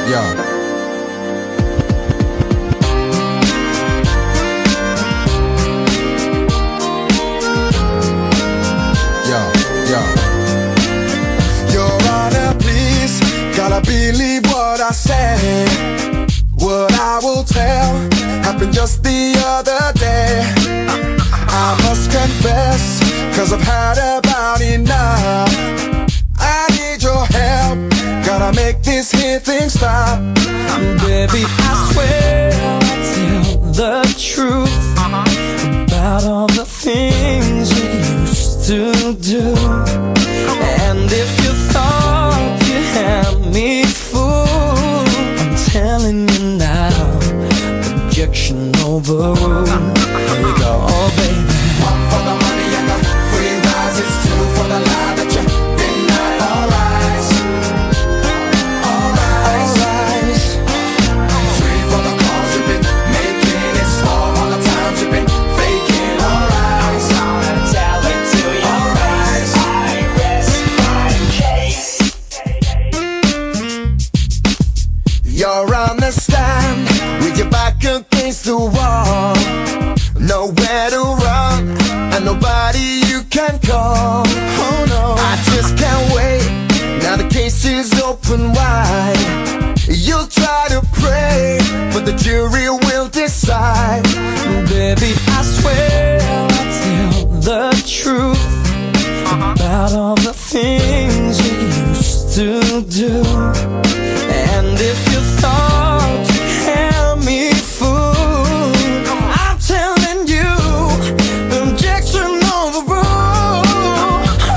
Yeah. Your Honor, please, gotta believe what I say. What I will tell happened just the other day. I must confess, cause I've had about enough. I need your help, gotta make this here thing stop. Baby, I swear I'll tell the truth about all the things you used to do. And if you thought you had me fooled, I'm telling you now, objection overruled. Here we go, oh baby. One for the money and the free rise, it's two for the lie that you deny. All rise, all rise. Three for the calls you've been making, it's four all the times you've been faking. All rise, I'm gonna tell it to you. All rise, I rest my case. You're on the stand with your back against the wall, nowhere to run and nobody you can call. Oh no, I just can't wait. Now the case is open wide. You'll try to pray, but the jury will decide. Baby, I swear I'll tell the truth about all the things you used to do. And if you thought you had me fooled, I'm telling you, objection overruled.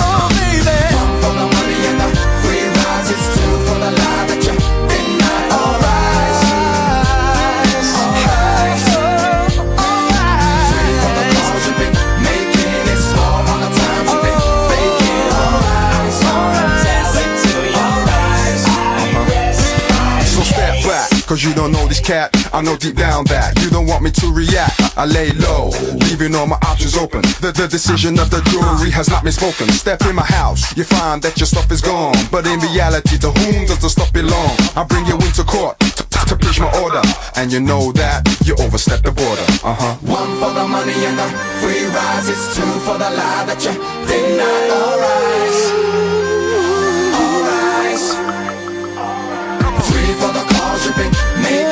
Oh baby. One for the money and the free rise, it's two for the lie that you deny. All rise, all rise. Three for the calls you've been making, it's four all the times you've been faking. All rise, all rise. So step back, cause you don't know this cat. I know deep down that you don't want me to react. I lay low, leaving all my options open. The decision of the jury has not been spoken. Step in my house, you find that your stuff is gone. But in reality, to whom does the stuff belong? I bring you into court to preach my order, and you know that you overstepped the border. One for the money and the free rise, it's two for the lie that you deny. All rise, all rise. Three for the calls you've been making.